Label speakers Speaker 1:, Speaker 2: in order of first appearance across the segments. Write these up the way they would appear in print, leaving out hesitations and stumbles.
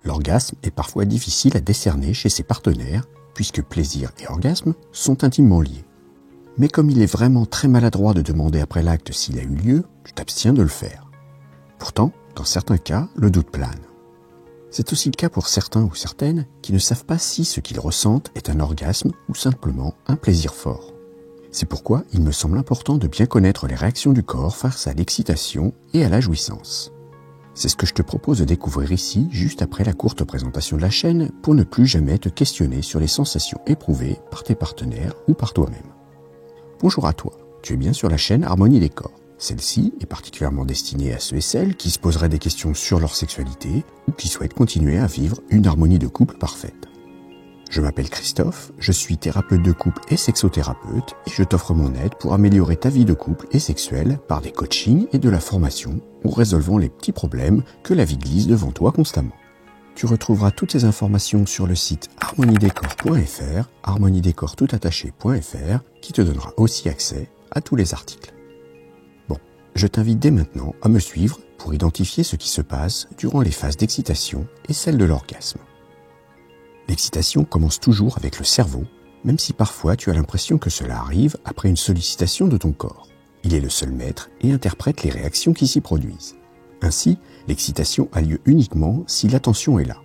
Speaker 1: L'orgasme est parfois difficile à décerner chez ses partenaires, puisque plaisir et orgasme sont intimement liés. Mais comme il est vraiment très maladroit de demander après l'acte s'il a eu lieu, tu t'abstiens de le faire. Pourtant, dans certains cas, le doute plane. C'est aussi le cas pour certains ou certaines qui ne savent pas si ce qu'ils ressentent est un orgasme ou simplement un plaisir fort. C'est pourquoi il me semble important de bien connaître les réactions du corps face à l'excitation et à la jouissance. C'est ce que je te propose de découvrir ici, juste après la courte présentation de la chaîne, pour ne plus jamais te questionner sur les sensations éprouvées par tes partenaires ou par toi-même. Bonjour à toi, tu es bien sur la chaîne Harmonie des corps. Celle-ci est particulièrement destinée à ceux et celles qui se poseraient des questions sur leur sexualité ou qui souhaitent continuer à vivre une harmonie de couple parfaite. Je m'appelle Christophe, je suis thérapeute de couple et sexothérapeute et je t'offre mon aide pour améliorer ta vie de couple et sexuelle par des coachings et de la formation ou résolvant les petits problèmes que la vie glisse devant toi constamment. Tu retrouveras toutes ces informations sur le site harmoniedécor.fr, harmoniedécortoutattaché.fr, qui te donnera aussi accès à tous les articles. Bon, je t'invite dès maintenant à me suivre pour identifier ce qui se passe durant les phases d'excitation et celles de l'orgasme. L'excitation commence toujours avec le cerveau, même si parfois tu as l'impression que cela arrive après une sollicitation de ton corps. Il est le seul maître et interprète les réactions qui s'y produisent. Ainsi, l'excitation a lieu uniquement si l'attention est là.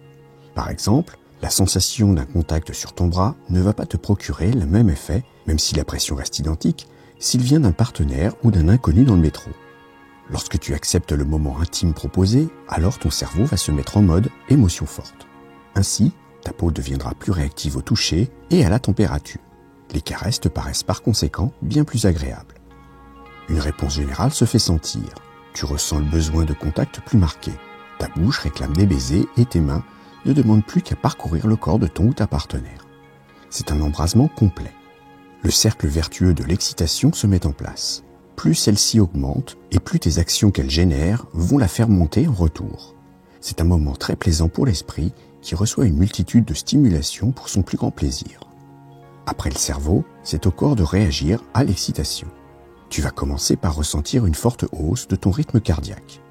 Speaker 1: Par exemple, la sensation d'un contact sur ton bras ne va pas te procurer le même effet, même si la pression reste identique, s'il vient d'un partenaire ou d'un inconnu dans le métro. Lorsque tu acceptes le moment intime proposé, alors ton cerveau va se mettre en mode émotion forte. Ainsi, ta peau deviendra plus réactive au toucher et à la température. Les caresses te paraissent par conséquent bien plus agréables. Une réponse générale se fait sentir. Tu ressens le besoin de contact plus marqué. Ta bouche réclame des baisers et tes mains ne demandent plus qu'à parcourir le corps de ton ou ta partenaire. C'est un embrasement complet. Le cercle vertueux de l'excitation se met en place. Plus celle-ci augmente et plus tes actions qu'elle génère vont la faire monter en retour. C'est un moment très plaisant pour l'esprit qui reçoit une multitude de stimulations pour son plus grand plaisir. Après le cerveau, c'est au corps de réagir à l'excitation. Tu vas commencer par ressentir une forte hausse de ton rythme cardiaque.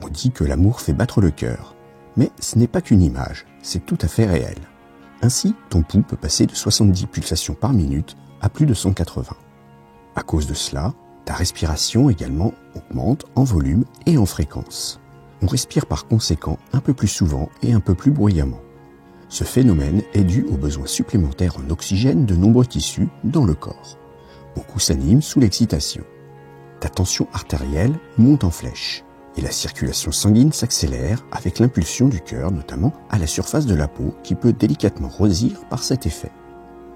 Speaker 1: On dit que l'amour fait battre le cœur, mais ce n'est pas qu'une image, c'est tout à fait réel. Ainsi, ton pouls peut passer de 70 pulsations par minute à plus de 180. À cause de cela, ta respiration également augmente en volume et en fréquence. On respire par conséquent un peu plus souvent et un peu plus bruyamment. Ce phénomène est dû aux besoins supplémentaires en oxygène de nombreux tissus dans le corps. Beaucoup s'animent sous l'excitation. Ta tension artérielle monte en flèche et la circulation sanguine s'accélère avec l'impulsion du cœur, notamment à la surface de la peau qui peut délicatement rosir par cet effet.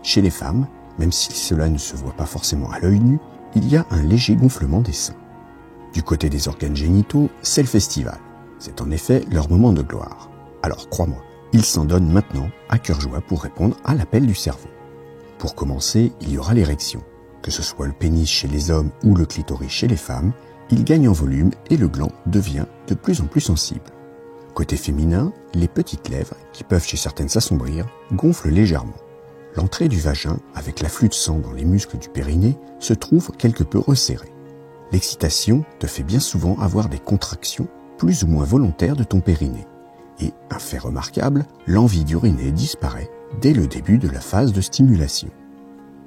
Speaker 1: Chez les femmes, même si cela ne se voit pas forcément à l'œil nu, il y a un léger gonflement des seins. Du côté des organes génitaux, c'est le festival. C'est en effet leur moment de gloire. Alors crois-moi, ils s'en donnent maintenant à cœur joie pour répondre à l'appel du cerveau. Pour commencer, il y aura l'érection. Que ce soit le pénis chez les hommes ou le clitoris chez les femmes, il gagne en volume et le gland devient de plus en plus sensible. Côté féminin, les petites lèvres, qui peuvent chez certaines s'assombrir, gonflent légèrement. L'entrée du vagin, avec l'afflux de sang dans les muscles du périnée, se trouve quelque peu resserrée. L'excitation te fait bien souvent avoir des contractions plus ou moins volontaires de ton périnée. Et, un fait remarquable, l'envie d'uriner disparaît dès le début de la phase de stimulation.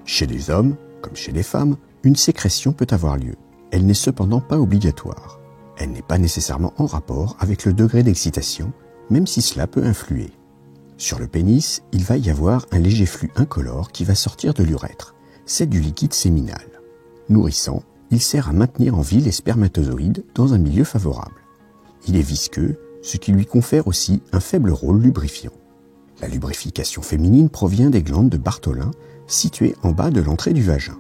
Speaker 1: Chez les hommes, comme chez les femmes, une sécrétion peut avoir lieu. Elle n'est cependant pas obligatoire. Elle n'est pas nécessairement en rapport avec le degré d'excitation, même si cela peut influer. Sur le pénis, il va y avoir un léger flux incolore qui va sortir de l'urètre. C'est du liquide séminal. Nourrissant, il sert à maintenir en vie les spermatozoïdes dans un milieu favorable. Il est visqueux, ce qui lui confère aussi un faible rôle lubrifiant. La lubrification féminine provient des glandes de Bartholin, situées en bas de l'entrée du vagin.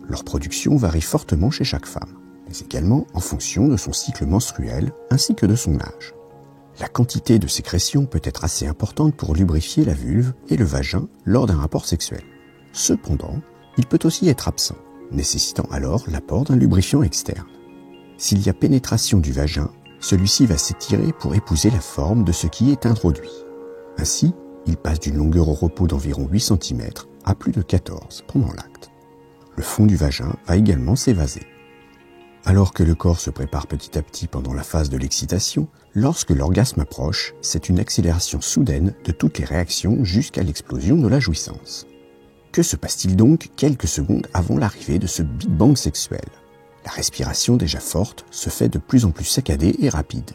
Speaker 1: Leur production varie fortement chez chaque femme, mais également en fonction de son cycle menstruel ainsi que de son âge. La quantité de sécrétion peut être assez importante pour lubrifier la vulve et le vagin lors d'un rapport sexuel. Cependant, il peut aussi être absent, nécessitant alors l'apport d'un lubrifiant externe. S'il y a pénétration du vagin, celui-ci va s'étirer pour épouser la forme de ce qui est introduit. Ainsi, il passe d'une longueur au repos d'environ 8 cm à plus de 14 pendant l'acte. Le fond du vagin va également s'évaser. Alors que le corps se prépare petit à petit pendant la phase de l'excitation, Lorsque l'orgasme approche, c'est une accélération soudaine de toutes les réactions jusqu'à l'explosion de la jouissance. Que se passe-t-il donc quelques secondes avant l'arrivée de ce Big Bang sexuel ? La respiration déjà forte se fait de plus en plus saccadée et rapide.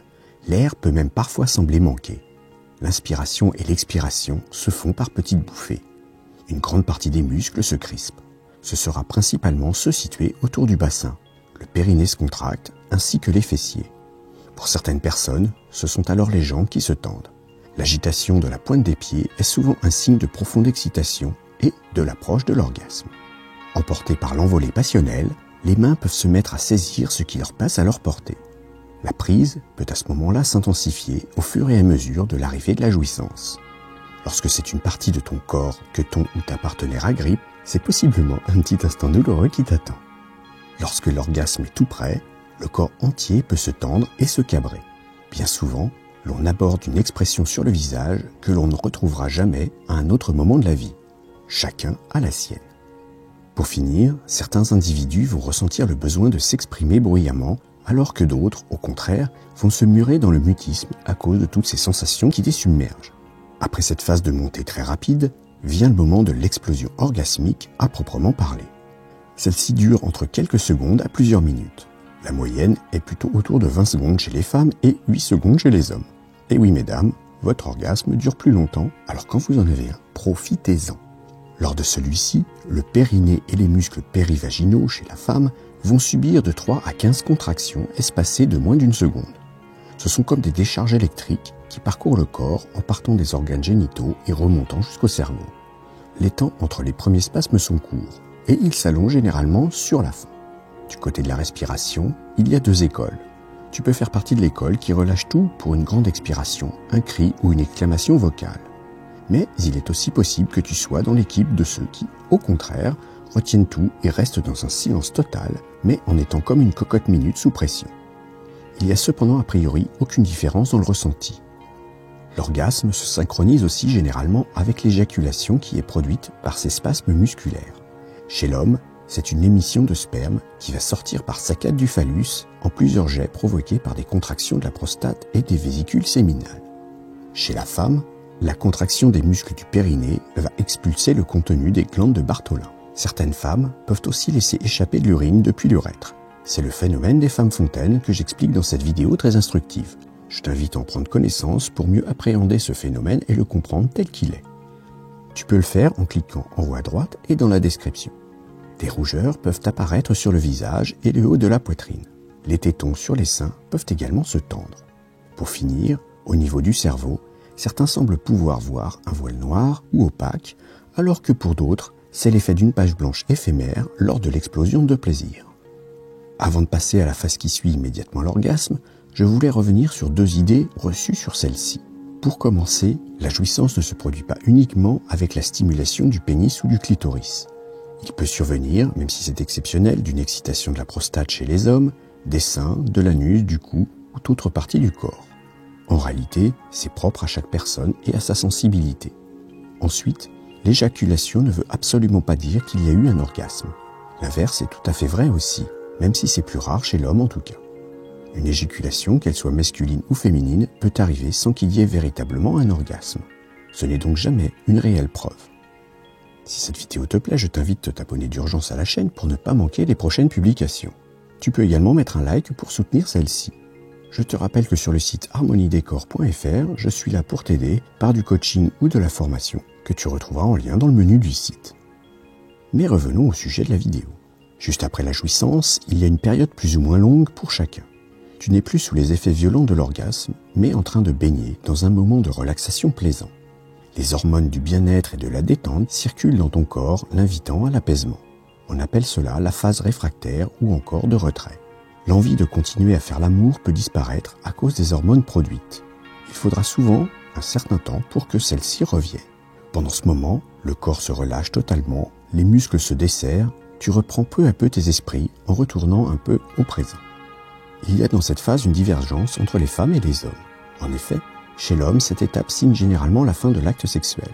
Speaker 1: L'air peut même parfois sembler manquer. L'inspiration et l'expiration se font par petites bouffées. Une grande partie des muscles se crispent. Ce sera principalement ceux situés autour du bassin. Le périnée se contracte, ainsi que les fessiers. Pour certaines personnes, ce sont alors les jambes qui se tendent. L'agitation de la pointe des pieds est souvent un signe de profonde excitation et de l'approche de l'orgasme. Emportés par l'envolée passionnelle, les mains peuvent se mettre à saisir ce qui leur passe à leur portée. La prise peut à ce moment-là s'intensifier au fur et à mesure de l'arrivée de la jouissance. Lorsque c'est une partie de ton corps que ton ou ta partenaire agrippe, c'est possiblement un petit instant douloureux qui t'attend. Lorsque l'orgasme est tout près, le corps entier peut se tendre et se cabrer. Bien souvent, l'on aborde une expression sur le visage que l'on ne retrouvera jamais à un autre moment de la vie. Chacun a la sienne. Pour finir, certains individus vont ressentir le besoin de s'exprimer bruyamment, alors que d'autres, au contraire, vont se murer dans le mutisme à cause de toutes ces sensations qui les submergent. Après cette phase de montée très rapide, vient le moment de l'explosion orgasmique à proprement parler. Celle-ci dure entre quelques secondes à plusieurs minutes. La moyenne est plutôt autour de 20 secondes chez les femmes et 8 secondes chez les hommes. Et oui mesdames, votre orgasme dure plus longtemps, alors quand vous en avez un, profitez-en. Lors de celui-ci, le périnée et les muscles périvaginaux chez la femme vont subir de 3 à 15 contractions espacées de moins d'une seconde. Ce sont comme des décharges électriques qui parcourent le corps en partant des organes génitaux et remontant jusqu'au cerveau. Les temps entre les premiers spasmes sont courts et ils s'allongent généralement sur la fin. Du côté de la respiration, il y a 2 écoles. Tu peux faire partie de l'école qui relâche tout pour une grande expiration, un cri ou une exclamation vocale. Mais il est aussi possible que tu sois dans l'équipe de ceux qui, au contraire, retiennent tout et restent dans un silence total, mais en étant comme une cocotte minute sous pression. Il y a cependant a priori aucune différence dans le ressenti. L'orgasme se synchronise aussi généralement avec l'éjaculation qui est produite par ces spasmes musculaires. Chez l'homme, c'est une émission de sperme qui va sortir par saccade du phallus en plusieurs jets provoqués par des contractions de la prostate et des vésicules séminales. Chez la femme, la contraction des muscles du périnée va expulser le contenu des glandes de Bartholin. Certaines femmes peuvent aussi laisser échapper de l'urine depuis l'urètre. C'est le phénomène des femmes fontaines que j'explique dans cette vidéo très instructive. Je t'invite à en prendre connaissance pour mieux appréhender ce phénomène et le comprendre tel qu'il est. Tu peux le faire en cliquant en haut à droite et dans la description. Des rougeurs peuvent apparaître sur le visage et le haut de la poitrine. Les tétons sur les seins peuvent également se tendre. Pour finir, au niveau du cerveau, certains semblent pouvoir voir un voile noir ou opaque, alors que pour d'autres, c'est l'effet d'une page blanche éphémère lors de l'explosion de plaisir. Avant de passer à la phase qui suit immédiatement l'orgasme, je voulais revenir sur 2 idées reçues sur celle-ci. Pour commencer, la jouissance ne se produit pas uniquement avec la stimulation du pénis ou du clitoris. Il peut survenir, même si c'est exceptionnel, d'une excitation de la prostate chez les hommes, des seins, de l'anus, du cou ou d'autres parties du corps. En réalité, c'est propre à chaque personne et à sa sensibilité. Ensuite, l'éjaculation ne veut absolument pas dire qu'il y a eu un orgasme. L'inverse est tout à fait vrai aussi, même si c'est plus rare chez l'homme en tout cas. Une éjaculation, qu'elle soit masculine ou féminine, peut arriver sans qu'il y ait véritablement un orgasme. Ce n'est donc jamais une réelle preuve. Si cette vidéo te plaît, je t'invite à t'abonner d'urgence à la chaîne pour ne pas manquer les prochaines publications. Tu peux également mettre un like pour soutenir celle-ci. Je te rappelle que sur le site harmoniedécor.fr, je suis là pour t'aider par du coaching ou de la formation que tu retrouveras en lien dans le menu du site. Mais revenons au sujet de la vidéo. Juste après la jouissance, il y a une période plus ou moins longue pour chacun. Tu n'es plus sous les effets violents de l'orgasme, mais en train de baigner dans un moment de relaxation plaisant. Les hormones du bien-être et de la détente circulent dans ton corps, l'invitant à l'apaisement. On appelle cela la phase réfractaire ou encore de retrait. L'envie de continuer à faire l'amour peut disparaître à cause des hormones produites. Il faudra souvent un certain temps pour que celles-ci reviennent. Pendant ce moment, le corps se relâche totalement, les muscles se desserrent, tu reprends peu à peu tes esprits en retournant un peu au présent. Il y a dans cette phase une divergence entre les femmes et les hommes. En effet, chez l'homme, cette étape signe généralement la fin de l'acte sexuel.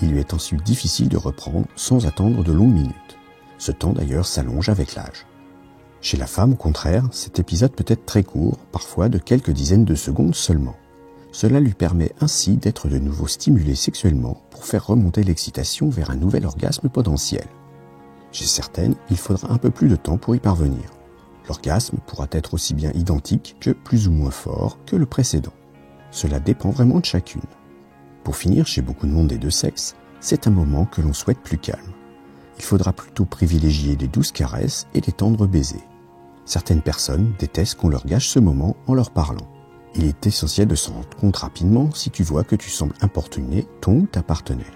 Speaker 1: Il lui est ensuite difficile de reprendre sans attendre de longues minutes. Ce temps d'ailleurs s'allonge avec l'âge. Chez la femme, au contraire, cet épisode peut être très court, parfois de quelques dizaines de secondes seulement. Cela lui permet ainsi d'être de nouveau stimulé sexuellement pour faire remonter l'excitation vers un nouvel orgasme potentiel. Chez certaines, il faudra un peu plus de temps pour y parvenir. L'orgasme pourra être aussi bien identique que plus ou moins fort que le précédent. Cela dépend vraiment de chacune. Pour finir, chez beaucoup de monde des deux sexes, c'est un moment que l'on souhaite plus calme. Il faudra plutôt privilégier les douces caresses et les tendres baisers. Certaines personnes détestent qu'on leur gâche ce moment en leur parlant. Il est essentiel de s'en rendre compte rapidement si tu vois que tu sembles importuner ton ou ta partenaire.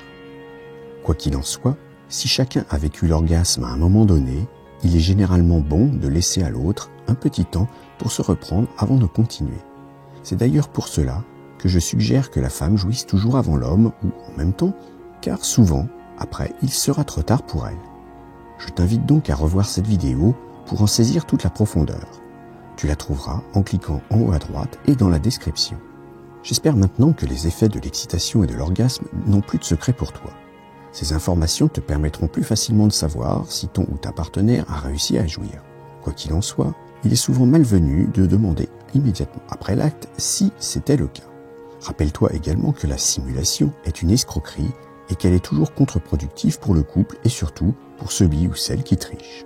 Speaker 1: Quoi qu'il en soit, si chacun a vécu l'orgasme à un moment donné, il est généralement bon de laisser à l'autre un petit temps pour se reprendre avant de continuer. C'est d'ailleurs pour cela que je suggère que la femme jouisse toujours avant l'homme ou en même temps, car souvent, après, il sera trop tard pour elle. Je t'invite donc à revoir cette vidéo pour en saisir toute la profondeur. Tu la trouveras en cliquant en haut à droite et dans la description. J'espère maintenant que les effets de l'excitation et de l'orgasme n'ont plus de secret pour toi. Ces informations te permettront plus facilement de savoir si ton ou ta partenaire a réussi à jouir. Quoi qu'il en soit, il est souvent malvenu de demander immédiatement après l'acte si c'était le cas. Rappelle-toi également que la simulation est une escroquerie et qu'elle est toujours contre-productive pour le couple et surtout pour celui ou celle qui triche.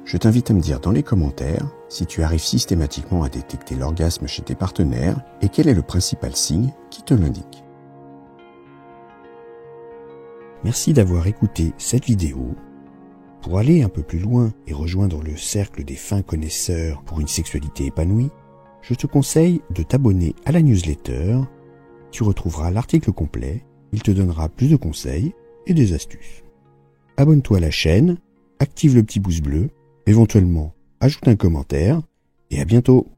Speaker 1: Je t'invite à me dire dans les commentaires si tu arrives systématiquement à détecter l'orgasme chez tes partenaires et quel est le principal signe qui te l'indique. Merci d'avoir écouté cette vidéo. Pour aller un peu plus loin et rejoindre le cercle des fins connaisseurs pour une sexualité épanouie, je te conseille de t'abonner à la newsletter. Tu retrouveras l'article complet, il te donnera plus de conseils et des astuces. Abonne-toi à la chaîne, active le petit pouce bleu, éventuellement ajoute un commentaire et à bientôt.